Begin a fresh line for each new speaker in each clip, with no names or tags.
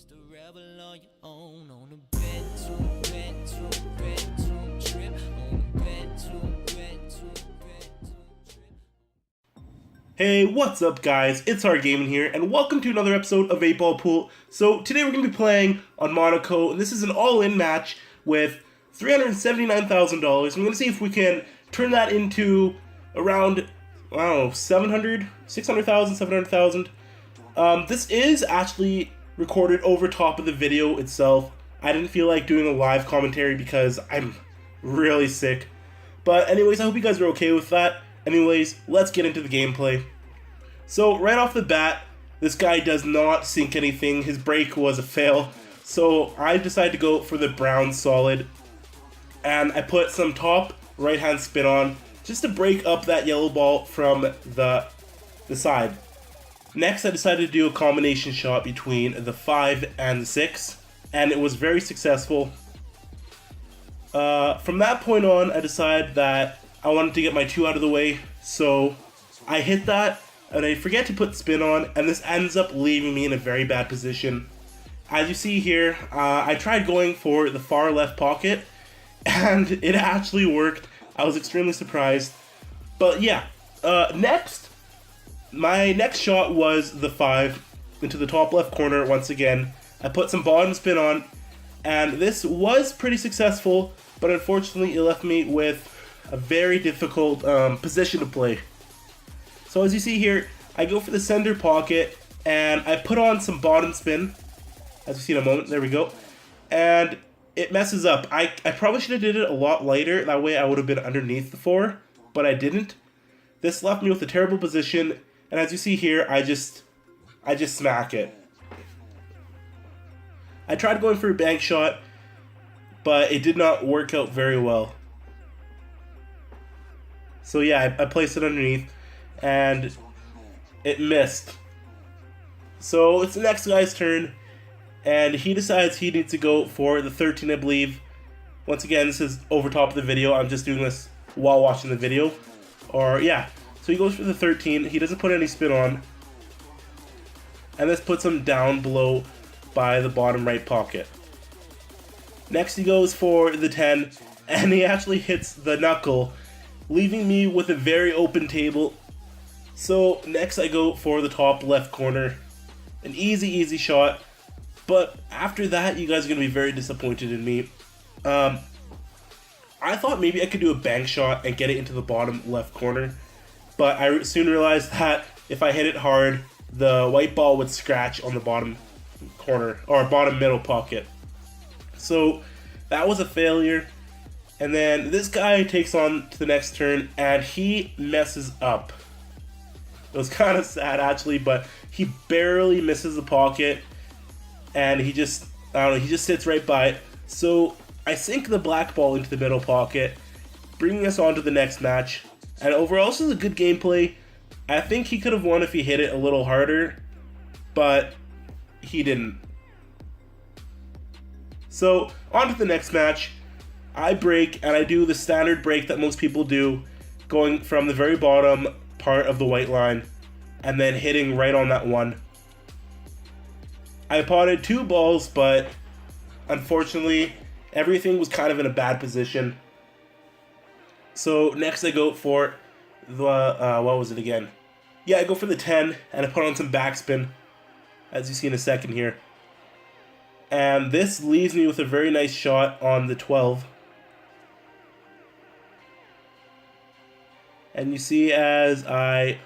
Just a rebel on your own on a bedroom trip. On a bedroom trip.
Hey, what's up guys? It's our Gaming here, and welcome to another episode of 8 Ball Pool. So today we're going to be playing on Monaco, and this is an all-in match with $379,000. I'm going to see if we can turn that into around, I don't know, 600,000, 700,000. This is actually recorded over top of the video itself. I didn't feel like doing a live commentary because I'm really sick. But anyways, I hope you guys are okay with that. Anyways, let's get into the gameplay. So right off the bat, this guy does not sink anything. His break was a fail. So I decided to go for the brown solid. And I put some top right hand spin on just to break up that yellow ball from the side. Next, I decided to do a combination shot between the 5 and the 6. And it was very successful. From that point on, I decided that I wanted to get my 2 out of the way, so I hit that, and I forget to put spin on, and this ends up leaving me in a very bad position. As you see here, I tried going for the far left pocket, and it actually worked. I was extremely surprised. But yeah, my next shot was the 5 into the top left corner once again. I put some bottom spin on, and this was pretty successful, but unfortunately it left me with a very difficult position to play. So as you see here, I go for the center pocket and I put on some bottom spin, as you see in a moment. There we go, and it messes up. I probably should have did it a lot lighter, that way I would have been underneath the 4, but I didn't. This left me with a terrible position, and as you see here, I just smack it. I tried going for a bank shot, but it did not work out very well. So yeah, I placed it underneath, and it missed. So it's the next guy's turn, and he decides he needs to go for the 13, I believe. Once again, this is over top of the video. I'm just doing this while watching the video. Or yeah, so he goes for the 13. He doesn't put any spin on, and this puts him down below by the bottom right pocket. Next he goes for the 10, and he actually hits the knuckle, leaving me with a very open table. So next I go for the top left corner. An easy shot. But after that, you guys are going to be very disappointed in me. I thought maybe I could do a bank shot and get it into the bottom left corner. But I soon realized that if I hit it hard, the white ball would scratch on the bottom corner, or bottom middle pocket. So that was a failure. And then this guy takes on to the next turn, and he messes up. It was kind of sad actually, but he barely misses the pocket, and he just sits right by it. So I sink the black ball into the middle pocket, bringing us on to the next match. And overall, this is a good gameplay. I think he could have won if he hit it a little harder, but he didn't. So on to the next match. I break, and I do the standard break that most people do, going from the very bottom part of the white line and then hitting right on that 1. I potted 2 balls, but unfortunately everything was kind of in a bad position. So next I go for the, what was it again? Yeah, I go for the 10, and I put on some backspin, as you see in a second here. And this leaves me with a very nice shot on the 12. And you see as I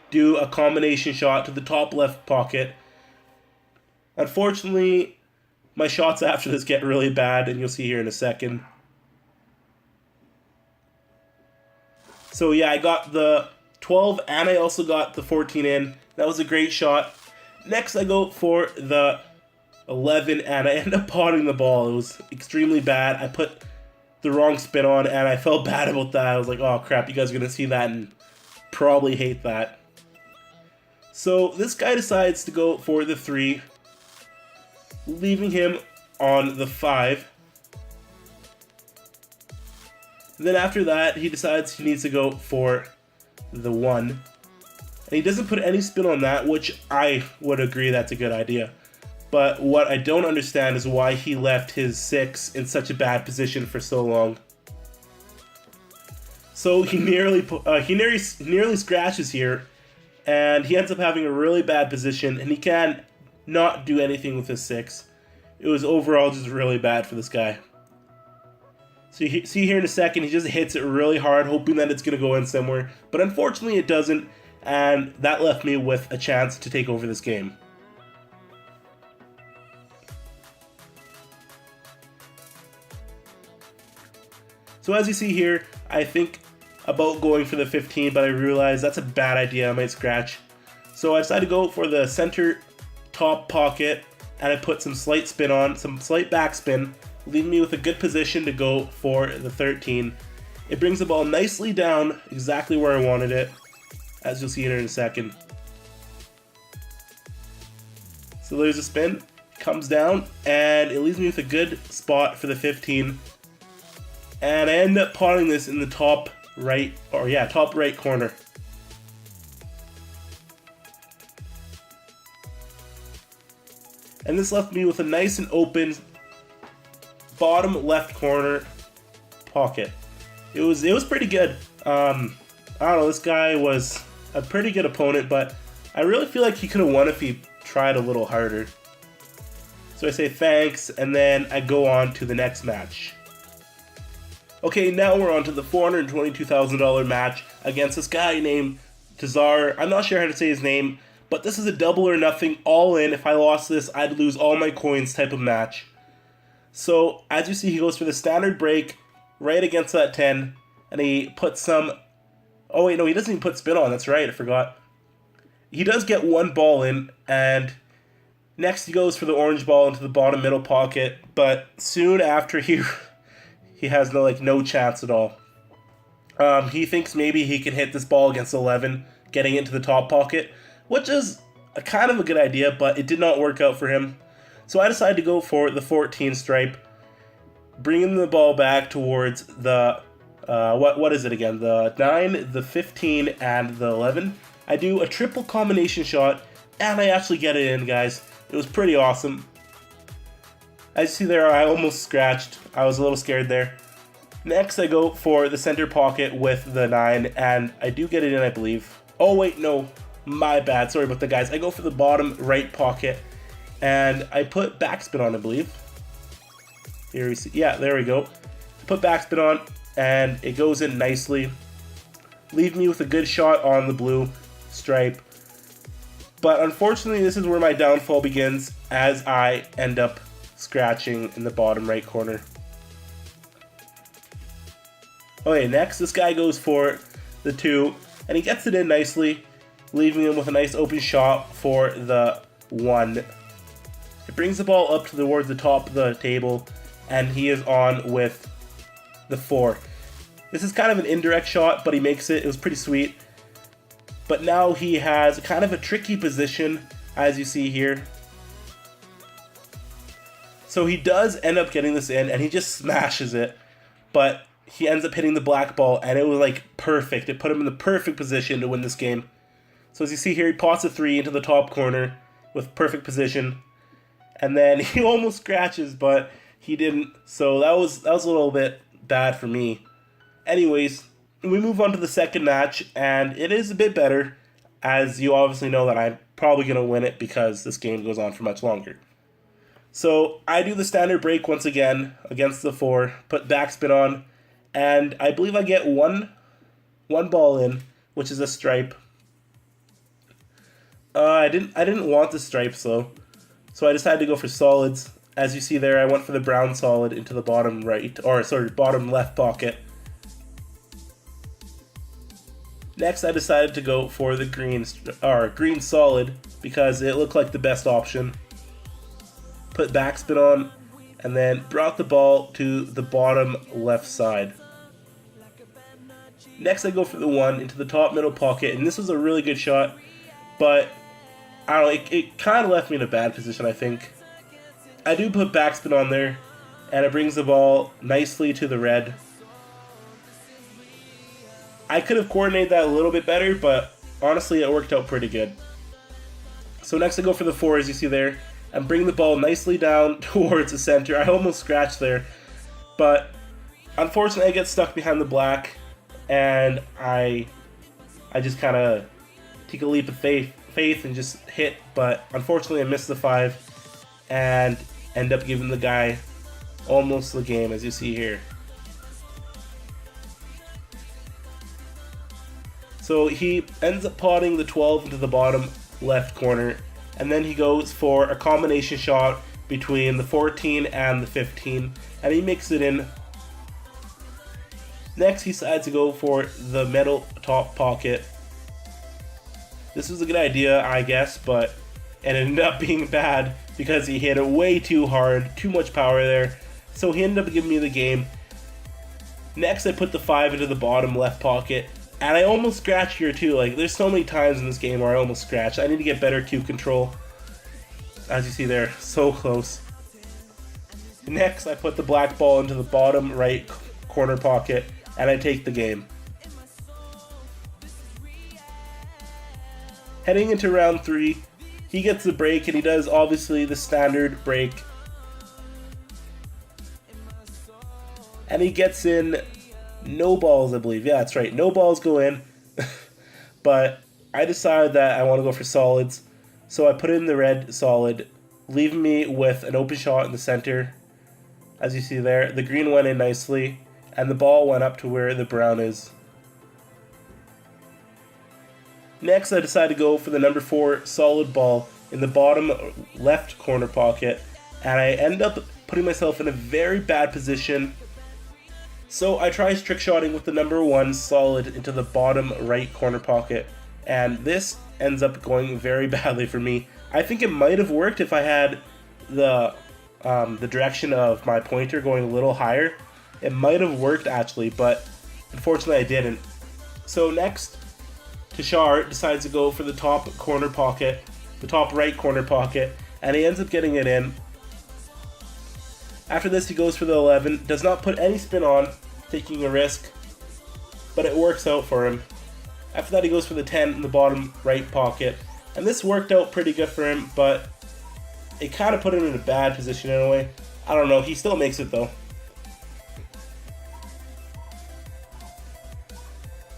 do a combination shot to the top left pocket. Unfortunately, my shots after this get really bad, and you'll see here in a second. So yeah, I got the 12 and I also got the 14 in. That was a great shot. Next I go for the 11, and I end up potting the ball. It was extremely bad. I put the wrong spin on, and I felt bad about that. I was like, oh crap, you guys are going to see that and probably hate that. So this guy decides to go for the 3, leaving him on the 5. Then after that, he decides he needs to go for the 1. And he doesn't put any spin on that, which I would agree that's a good idea. But what I don't understand is why he left his 6 in such a bad position for so long. So he nearly scratches here, and he ends up having a really bad position, and he can not do anything with his 6. It was overall just really bad for this guy. So you see here in a second, he just hits it really hard, hoping that it's going to go in somewhere. But unfortunately it doesn't, and that left me with a chance to take over this game. So as you see here, I think about going for the 15, but I realized that's a bad idea, I might scratch. So I decided to go for the center top pocket, and I put some slight spin on, some slight backspin, leaving me with a good position to go for the 13. It brings the ball nicely down, exactly where I wanted it, as you'll see here in a second. So there's a spin, comes down, and it leaves me with a good spot for the 15. And I end up potting this in the top right corner. And this left me with a nice and open bottom left corner pocket. It was pretty good. I don't know, this guy was a pretty good opponent, but I really feel like he could have won if he tried a little harder. So I say thanks, and then I go on to the next match. Okay, now we're on to the $422,000 match against this guy named Tazar. I'm not sure how to say his name, but this is a double or nothing all in. If I lost this, I'd lose all my coins type of match. So, as you see, he goes for the standard break right against that 10, and he puts some... Oh wait, no, he doesn't even put spin on, that's right, I forgot. He does get one ball in, and next he goes for the orange ball into the bottom middle pocket, but soon after he has no chance at all. He thinks maybe he can hit this ball against 11, getting into the top pocket, which is a kind of a good idea, but it did not work out for him. So I decided to go for the 14 stripe, bringing the ball back towards the, what is it again? The 9, the 15, and the 11. I do a triple combination shot, and I actually get it in, guys. It was pretty awesome. As you see there, I almost scratched. I was a little scared there. Next, I go for the center pocket with the 9, and I do get it in, I believe. Oh, wait, no. My bad. Sorry about that, guys. I go for the bottom right pocket, and I put backspin on, I believe. Here we see. Yeah, there we go. Put backspin on, and it goes in nicely. Leave me with a good shot on the blue stripe. But unfortunately, this is where my downfall begins, as I end up scratching in the bottom right corner. Okay, next, this guy goes for the 2, and he gets it in nicely, leaving him with a nice open shot for the 1. It brings the ball up towards the top of the table, and he is on with the 4. This is kind of an indirect shot, but he makes it. It was pretty sweet. But now he has kind of a tricky position, as you see here. So he does end up getting this in, and he just smashes it. But he ends up hitting the black ball, and it was like perfect. It put him in the perfect position to win this game. So as you see here, he pots a 3 into the top corner with perfect position. And then he almost scratches, but he didn't. So that was a little bit bad for me. Anyways, we move on to the second match, and it is a bit better, as you obviously know that I'm probably going to win it because this game goes on for much longer. So I do the standard break once again against the 4, put backspin on, and I believe I get one ball in, which is a stripe. I didn't want the stripes though, so I decided to go for solids. As you see there, I went for the brown solid into the bottom bottom left pocket. Next, I decided to go for the green solid because it looked like the best option. Put backspin on, and then brought the ball to the bottom left side. Next, I go for the 1 into the top middle pocket, and this was a really good shot, but I don't know, it kind of left me in a bad position, I think. I do put backspin on there, and it brings the ball nicely to the red. I could have coordinated that a little bit better, but honestly, it worked out pretty good. So next I go for the 4, as you see there, and bring the ball nicely down towards the center. I almost scratched there, but unfortunately I get stuck behind the black, and I just kind of take a leap of faith and just hit, but unfortunately I missed the 5 and end up giving the guy almost the game, as you see here. So he ends up potting the 12 into the bottom left corner, and then he goes for a combination shot between the 14 and the 15, and he makes it in. Next, he decides to go for the middle top pocket. This was a good idea, I guess, but it ended up being bad because he hit it way too hard, too much power there. So he ended up giving me the game. Next, I put the 5 into the bottom left pocket, and I almost scratched here too. Like, there's so many times in this game where I almost scratched. I need to get better cue control. As you see there, so close. Next, I put the black ball into the bottom right corner pocket, and I take the game. Heading into round 3, he gets the break, and he does obviously the standard break. And he gets in no balls, I believe. Yeah, that's right. No balls go in. But I decided that I want to go for solids. So I put in the red solid, leaving me with an open shot in the center. As you see there, the green went in nicely, and the ball went up to where the brown is. Next, I decided to go for the number 4 solid ball in the bottom left corner pocket, and I end up putting myself in a very bad position. So I try trick shotting with the number 1 solid into the bottom right corner pocket, and this ends up going very badly for me. I think it might have worked if I had the direction of my pointer going a little higher. It might have worked actually, but unfortunately I didn't. So next, Tashar decides to go for the top corner pocket, the top right corner pocket, and he ends up getting it in. After this, he goes for the 11, does not put any spin on, taking a risk, but it works out for him. After that, he goes for the 10 in the bottom right pocket, and this worked out pretty good for him, but it kind of put him in a bad position in a way. I don't know, he still makes it though.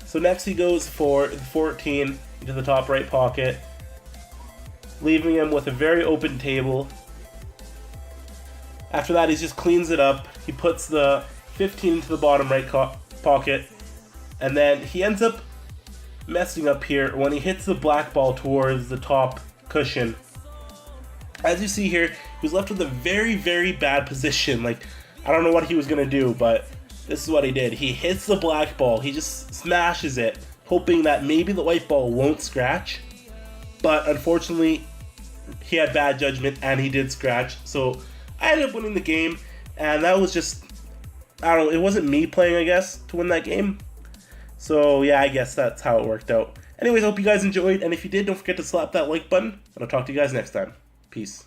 So next he goes for the 14 into the top right pocket, leaving him with a very open table. After that, he just cleans it up. He puts the 15 into the bottom right pocket, and then he ends up messing up here when he hits the black ball towards the top cushion. As you see here, he was left with a very, very bad position. Like, I don't know what he was going to do, but this is what he did. He hits the black ball. He just smashes it, hoping that maybe the white ball won't scratch. But unfortunately, he had bad judgment, and he did scratch. So I ended up winning the game, and that was just, I don't know, it wasn't me playing, I guess, to win that game. So yeah, I guess that's how it worked out. Anyways, I hope you guys enjoyed, and if you did, don't forget to slap that like button, and I'll talk to you guys next time. Peace.